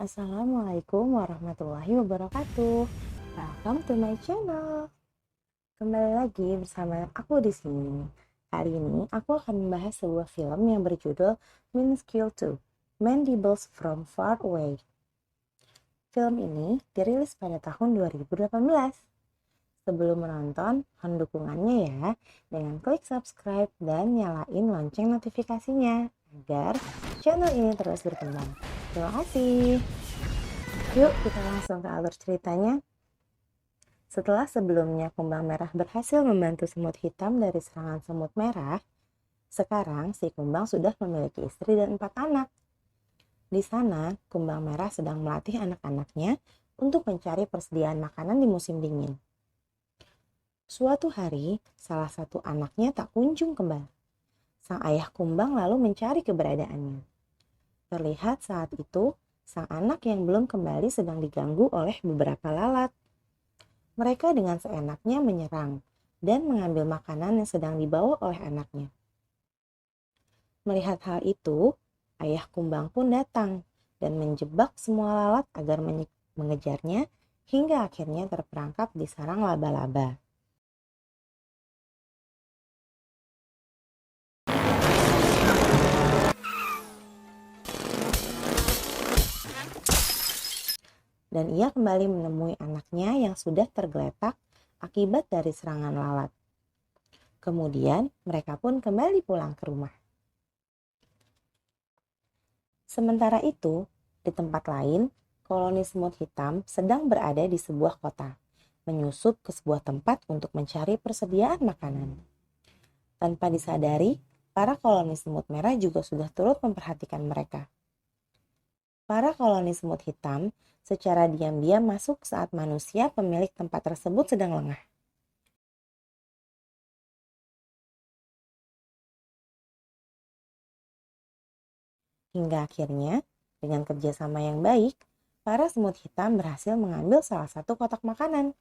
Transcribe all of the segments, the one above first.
Assalamualaikum warahmatullahi wabarakatuh. Welcome to my channel. Kembali lagi bersama aku di sini. Kali ini aku akan membahas sebuah film yang berjudul Minuscule 2, Mandibles from Far Away. Film ini dirilis pada tahun 2018. Sebelum menonton, mohon dukungannya ya dengan klik subscribe dan nyalain lonceng notifikasinya agar channel ini terus berkembang. Terima kasih. Yuk kita langsung ke alur ceritanya. Setelah sebelumnya kumbang merah berhasil membantu semut hitam dari serangan semut merah, sekarang si kumbang sudah memiliki istri dan 4 anak. Di sana, kumbang merah sedang melatih anak-anaknya untuk mencari persediaan makanan di musim dingin. Suatu hari, salah satu anaknya tak kunjung kembali. Sang ayah kumbang lalu mencari keberadaannya. Terlihat saat itu, sang anak yang belum kembali sedang diganggu oleh beberapa lalat. Mereka dengan seenaknya menyerang dan mengambil makanan yang sedang dibawa oleh anaknya. Melihat hal itu, ayah kumbang pun datang dan menjebak semua lalat agar mengejarnya hingga akhirnya terperangkap di sarang laba-laba. Dan ia kembali menemui anaknya yang sudah tergeletak akibat dari serangan lalat. Kemudian mereka pun kembali pulang ke rumah. Sementara itu, di tempat lain, koloni semut hitam sedang berada di sebuah kota, menyusup ke sebuah tempat untuk mencari persediaan makanan. Tanpa disadari, para koloni semut merah juga sudah turut memperhatikan mereka. Para koloni semut hitam secara diam-diam masuk saat manusia pemilik tempat tersebut sedang lengah. Hingga akhirnya, dengan kerjasama yang baik, para semut hitam berhasil mengambil salah satu kotak makanan.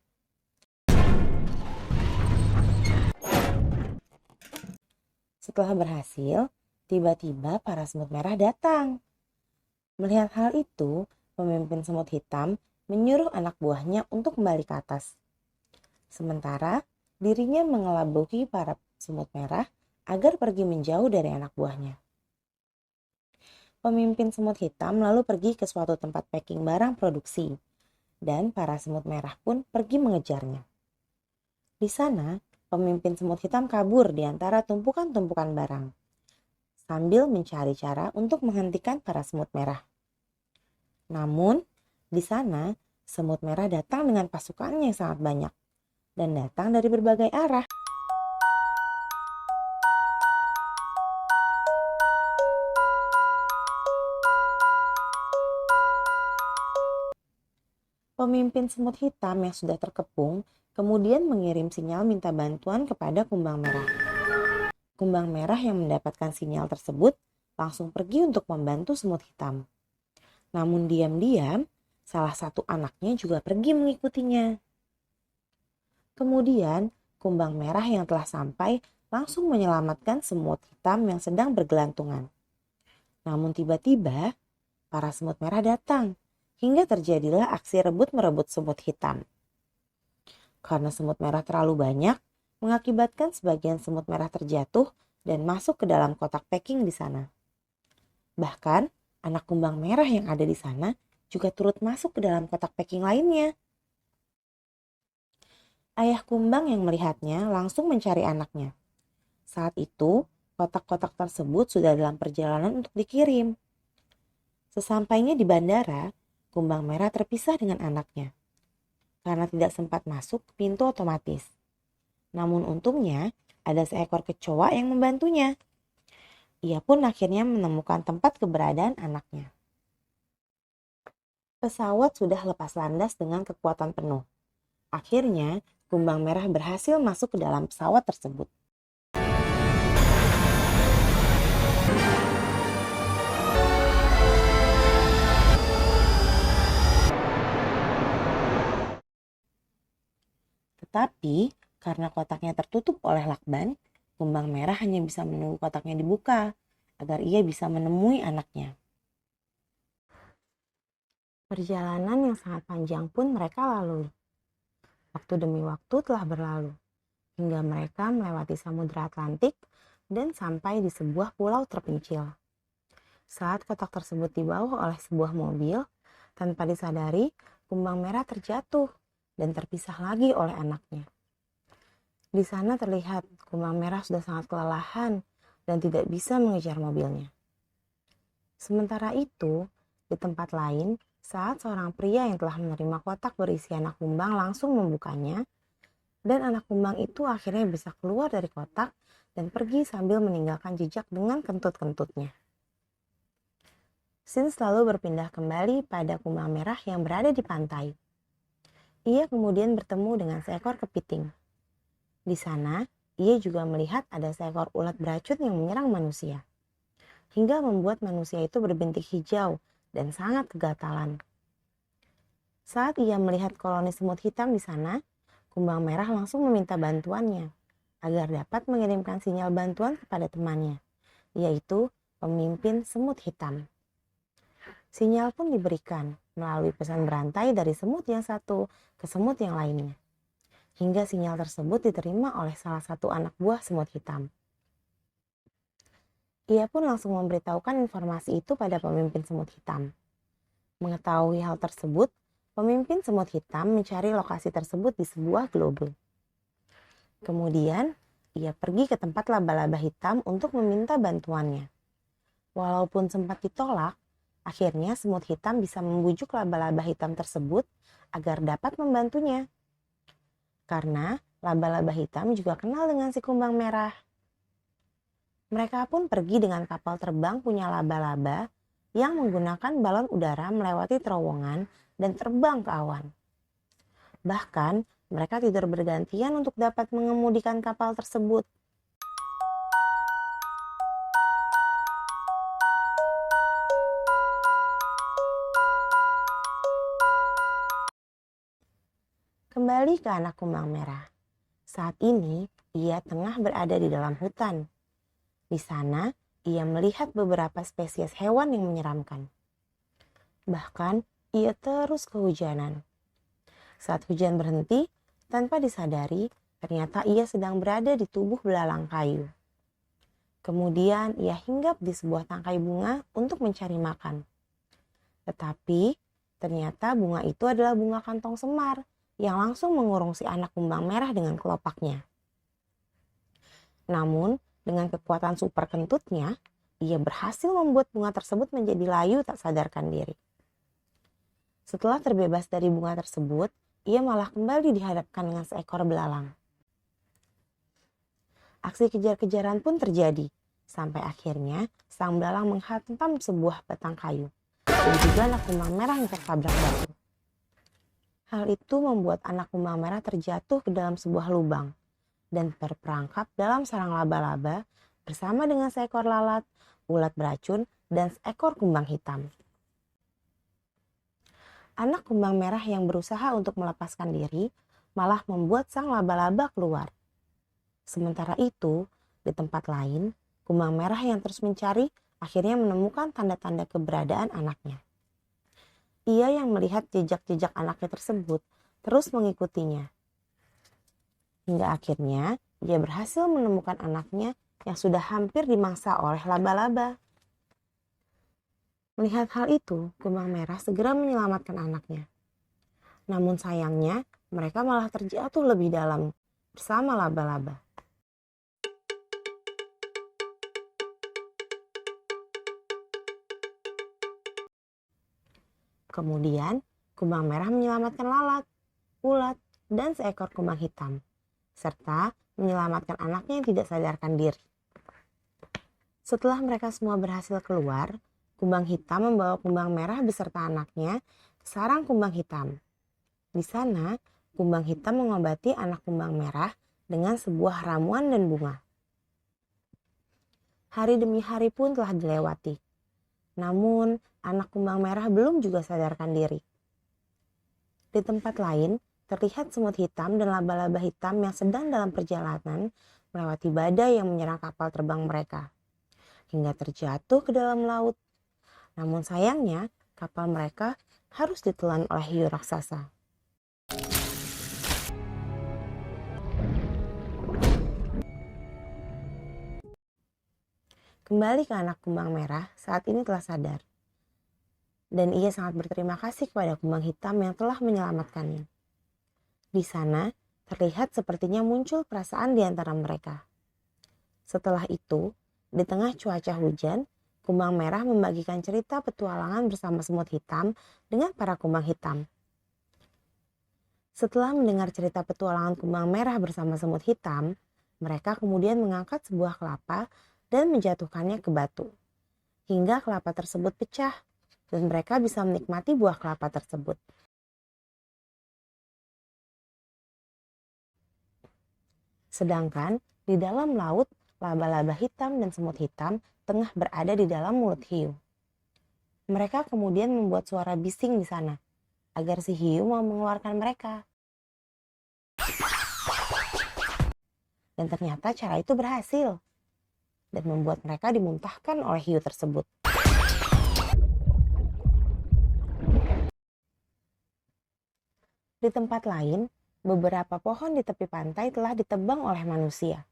Setelah berhasil, tiba-tiba para semut merah datang. Melihat hal itu, pemimpin semut hitam menyuruh anak buahnya untuk kembali ke atas. Sementara dirinya mengelabuhi para semut merah agar pergi menjauh dari anak buahnya. Pemimpin semut hitam lalu pergi ke suatu tempat packing barang produksi, dan para semut merah pun pergi mengejarnya. Di sana, pemimpin semut hitam kabur di antara tumpukan-tumpukan barang, sambil mencari cara untuk menghentikan para semut merah. Namun, di sana, semut merah datang dengan pasukannya yang sangat banyak, dan datang dari berbagai arah. Pemimpin semut hitam yang sudah terkepung kemudian mengirim sinyal minta bantuan kepada kumbang merah. Kumbang merah yang mendapatkan sinyal tersebut langsung pergi untuk membantu semut hitam. Namun diam-diam, salah satu anaknya juga pergi mengikutinya. Kemudian, kumbang merah yang telah sampai langsung menyelamatkan semut hitam yang sedang bergelantungan. Namun tiba-tiba, para semut merah datang, hingga terjadilah aksi rebut-merebut semut hitam. Karena semut merah terlalu banyak, mengakibatkan sebagian semut merah terjatuh dan masuk ke dalam kotak packing di sana. Bahkan, anak kumbang merah yang ada di sana juga turut masuk ke dalam kotak packing lainnya. Ayah kumbang yang melihatnya langsung mencari anaknya. Saat itu, kotak-kotak tersebut sudah dalam perjalanan untuk dikirim. Sesampainya di bandara, kumbang merah terpisah dengan anaknya karena tidak sempat masuk ke pintu otomatis. Namun untungnya, ada seekor kecoa yang membantunya. Ia pun akhirnya menemukan tempat keberadaan anaknya. Pesawat sudah lepas landas dengan kekuatan penuh. Akhirnya, kumbang merah berhasil masuk ke dalam pesawat tersebut. Tetapi, karena kotaknya tertutup oleh lakban, kumbang merah hanya bisa menunggu kotaknya dibuka agar ia bisa menemui anaknya. Perjalanan yang sangat panjang pun mereka lalui. Waktu demi waktu telah berlalu, hingga mereka melewati Samudra Atlantik dan sampai di sebuah pulau terpencil. Saat kotak tersebut dibawa oleh sebuah mobil, tanpa disadari, kumbang merah terjatuh dan terpisah lagi oleh anaknya. Di sana terlihat kumbang merah sudah sangat kelelahan dan tidak bisa mengejar mobilnya. Sementara itu, di tempat lain, saat seorang pria yang telah menerima kotak berisi anak kumbang langsung membukanya, dan anak kumbang itu akhirnya bisa keluar dari kotak dan pergi sambil meninggalkan jejak dengan kentut-kentutnya. Sin selalu berpindah kembali pada kumbang merah yang berada di pantai. Ia kemudian bertemu dengan seekor kepiting. Di sana, ia juga melihat ada seekor ulat beracun yang menyerang manusia, hingga membuat manusia itu berbintik hijau dan sangat kegatalan. Saat ia melihat koloni semut hitam di sana, kumbang merah langsung meminta bantuannya agar dapat mengirimkan sinyal bantuan kepada temannya, yaitu pemimpin semut hitam. Sinyal pun diberikan melalui pesan berantai dari semut yang satu ke semut yang lainnya, hingga sinyal tersebut diterima oleh salah satu anak buah semut hitam. Ia pun langsung memberitahukan informasi itu pada pemimpin semut hitam. Mengetahui hal tersebut, pemimpin semut hitam mencari lokasi tersebut di sebuah globe. Kemudian, ia pergi ke tempat laba-laba hitam untuk meminta bantuannya. Walaupun sempat ditolak, akhirnya semut hitam bisa membujuk laba-laba hitam tersebut agar dapat membantunya. Karena laba-laba hitam juga kenal dengan si kumbang merah. Mereka pun pergi dengan kapal terbang punya laba-laba yang menggunakan balon udara melewati terowongan dan terbang ke awan. Bahkan, mereka tidur bergantian untuk dapat mengemudikan kapal tersebut. Kembali ke anak kumbang merah. Saat ini, ia tengah berada di dalam hutan. Di sana, ia melihat beberapa spesies hewan yang menyeramkan. Bahkan, ia terus kehujanan. Saat hujan berhenti, tanpa disadari, ternyata ia sedang berada di tubuh belalang kayu. Kemudian, ia hinggap di sebuah tangkai bunga untuk mencari makan. Tetapi, ternyata bunga itu adalah bunga kantong semar yang langsung mengurung si anak kumbang merah dengan kelopaknya. Namun, dengan kekuatan super kentutnya, ia berhasil membuat bunga tersebut menjadi layu tak sadarkan diri. Setelah terbebas dari bunga tersebut, ia malah kembali dihadapkan dengan seekor belalang. Aksi kejar-kejaran pun terjadi, sampai akhirnya sang belalang menghantam sebuah batang kayu, dan juga anak kumbang merah yang tertabrak batu. Hal itu membuat anak kumbang merah terjatuh ke dalam sebuah lubang dan terperangkap dalam sarang laba-laba bersama dengan seekor lalat, ulat beracun, dan seekor kumbang hitam. Anak kumbang merah yang berusaha untuk melepaskan diri malah membuat sang laba-laba keluar. Sementara itu, di tempat lain, kumbang merah yang terus mencari akhirnya menemukan tanda-tanda keberadaan anaknya. Ia yang melihat jejak-jejak anaknya tersebut terus mengikutinya. Hingga akhirnya dia berhasil menemukan anaknya yang sudah hampir dimangsa oleh laba-laba. Melihat hal itu, kumbang merah segera menyelamatkan anaknya. Namun sayangnya, mereka malah terjatuh lebih dalam bersama laba-laba. Kemudian, kumbang merah menyelamatkan lalat, ulat, dan seekor kumbang hitam, serta menyelamatkan anaknya yang tidak sadarkan diri. Setelah mereka semua berhasil keluar, kumbang hitam membawa kumbang merah beserta anaknya ke sarang kumbang hitam. Di sana, kumbang hitam mengobati anak kumbang merah dengan sebuah ramuan dan bunga. Hari demi hari pun telah dilewati. Namun, anak kumbang merah belum juga sadarkan diri. Di tempat lain, terlihat semut hitam dan laba-laba hitam yang sedang dalam perjalanan melewati badai yang menyerang kapal terbang mereka, hingga terjatuh ke dalam laut. Namun sayangnya, kapal mereka harus ditelan oleh hiu raksasa. Kembali ke anak kumbang merah, saat ini telah sadar. Dan ia sangat berterima kasih kepada kumbang hitam yang telah menyelamatkannya. Di sana, terlihat sepertinya muncul perasaan di antara mereka. Setelah itu, di tengah cuaca hujan, kumbang merah membagikan cerita petualangan bersama semut hitam dengan para kumbang hitam. Setelah mendengar cerita petualangan kumbang merah bersama semut hitam, mereka kemudian mengangkat sebuah kelapa dan menjatuhkannya ke batu, hingga kelapa tersebut pecah dan mereka bisa menikmati buah kelapa tersebut. Sedangkan di dalam laut, laba-laba hitam dan semut hitam tengah berada di dalam mulut hiu. Mereka kemudian membuat suara bising di sana, agar si hiu mau mengeluarkan mereka. Dan ternyata cara itu berhasil, dan membuat mereka dimuntahkan oleh hiu tersebut. Di tempat lain, beberapa pohon di tepi pantai telah ditebang oleh manusia.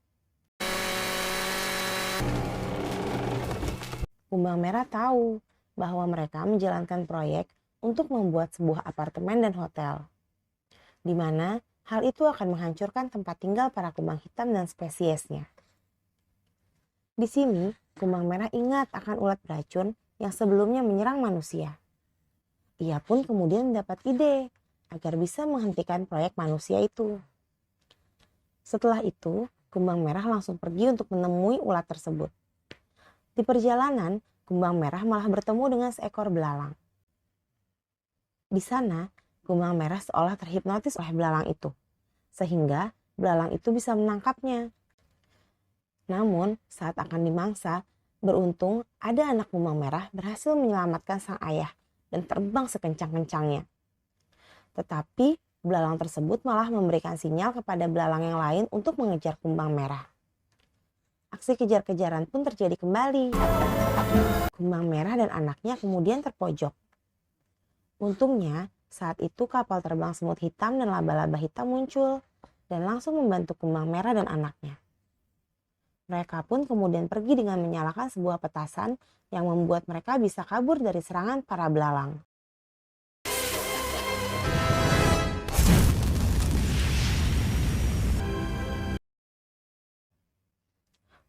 Kumbang merah tahu bahwa mereka menjalankan proyek untuk membuat sebuah apartemen dan hotel, di mana hal itu akan menghancurkan tempat tinggal para kumbang hitam dan spesiesnya. Di sini, kumbang merah ingat akan ulat beracun yang sebelumnya menyerang manusia. Ia pun kemudian mendapat ide agar bisa menghentikan proyek manusia itu. Setelah itu, kumbang merah langsung pergi untuk menemui ulat tersebut. Di perjalanan, kumbang merah malah bertemu dengan seekor belalang. Di sana, kumbang merah seolah terhipnotis oleh belalang itu, sehingga belalang itu bisa menangkapnya. Namun, saat akan dimangsa, beruntung ada anak kumbang merah berhasil menyelamatkan sang ayah dan terbang sekencang-kencangnya. Tetapi, belalang tersebut malah memberikan sinyal kepada belalang yang lain untuk mengejar kumbang merah. Aksi kejar-kejaran pun terjadi kembali. Kumbang merah dan anaknya kemudian terpojok. Untungnya, saat itu kapal terbang semut hitam dan laba-laba hitam muncul dan langsung membantu kumbang merah dan anaknya. Mereka pun kemudian pergi dengan menyalakan sebuah petasan yang membuat mereka bisa kabur dari serangan para belalang.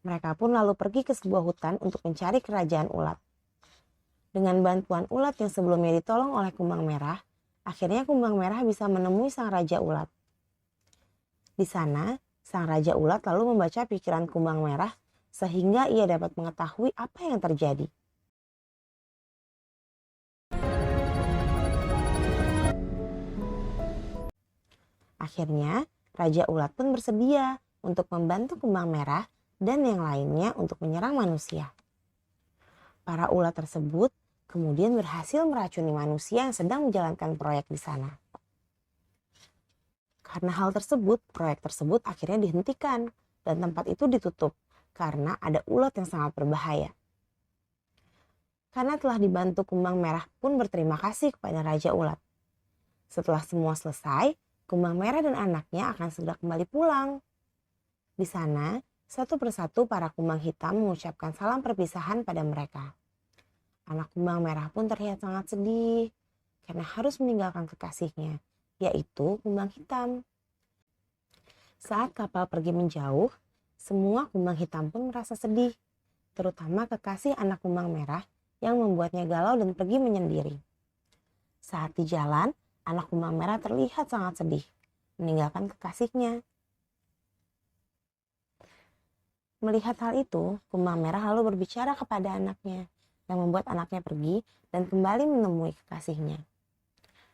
Mereka pun lalu pergi ke sebuah hutan untuk mencari kerajaan ulat. Dengan bantuan ulat yang sebelumnya ditolong oleh kumbang merah, akhirnya kumbang merah bisa menemui sang raja ulat. Di sana, sang raja ulat lalu membaca pikiran kumbang merah sehingga ia dapat mengetahui apa yang terjadi. Akhirnya, raja ulat pun bersedia untuk membantu kumbang merah dan yang lainnya untuk menyerang manusia. Para ulat tersebut kemudian berhasil meracuni manusia yang sedang menjalankan proyek di sana. Karena hal tersebut, proyek tersebut akhirnya dihentikan dan tempat itu ditutup karena ada ulat yang sangat berbahaya. Karena telah dibantu, kumbang merah pun berterima kasih kepada raja ulat. Setelah semua selesai, kumbang merah dan anaknya akan segera kembali pulang. Di sana, satu persatu para kumbang hitam mengucapkan salam perpisahan pada mereka. Anak kumbang merah pun terlihat sangat sedih karena harus meninggalkan kekasihnya, yaitu kumbang hitam. Saat kapal pergi menjauh, semua kumbang hitam pun merasa sedih, terutama kekasih anak kumbang merah yang membuatnya galau dan pergi menyendiri. Saat di jalan, anak kumbang merah terlihat sangat sedih, meninggalkan kekasihnya. Melihat hal itu, kumbang merah lalu berbicara kepada anaknya, yang membuat anaknya pergi dan kembali menemui kekasihnya.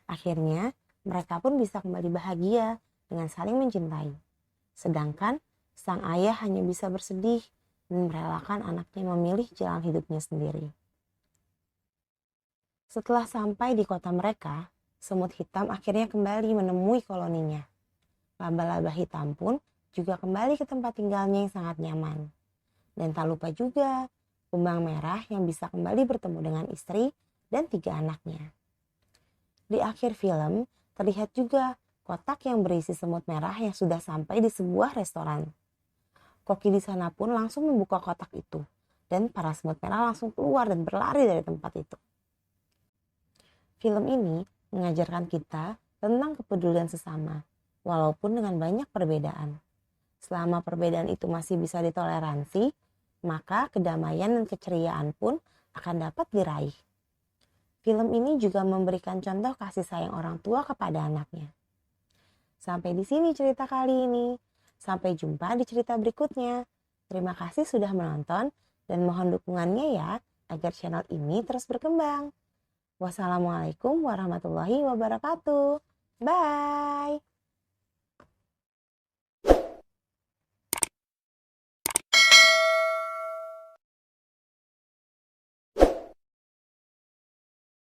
Akhirnya, mereka pun bisa kembali bahagia dengan saling mencintai. Sedangkan, sang ayah hanya bisa bersedih dan merelakan anaknya memilih jalan hidupnya sendiri. Setelah sampai di kota mereka, semut hitam akhirnya kembali menemui koloninya. Laba-laba hitam pun juga kembali ke tempat tinggalnya yang sangat nyaman. Dan tak lupa juga kumbang merah yang bisa kembali bertemu dengan istri dan 3 anaknya. Di akhir film, terlihat juga kotak yang berisi semut merah yang sudah sampai di sebuah restoran. Koki di sana pun langsung membuka kotak itu, dan para semut merah langsung keluar dan berlari dari tempat itu. Film ini mengajarkan kita tentang kepedulian sesama, walaupun dengan banyak perbedaan. Selama perbedaan itu masih bisa ditoleransi, maka kedamaian dan keceriaan pun akan dapat diraih. Film ini juga memberikan contoh kasih sayang orang tua kepada anaknya. Sampai di sini cerita kali ini. Sampai jumpa di cerita berikutnya. Terima kasih sudah menonton dan mohon dukungannya ya agar channel ini terus berkembang. Wassalamualaikum warahmatullahi wabarakatuh. Bye.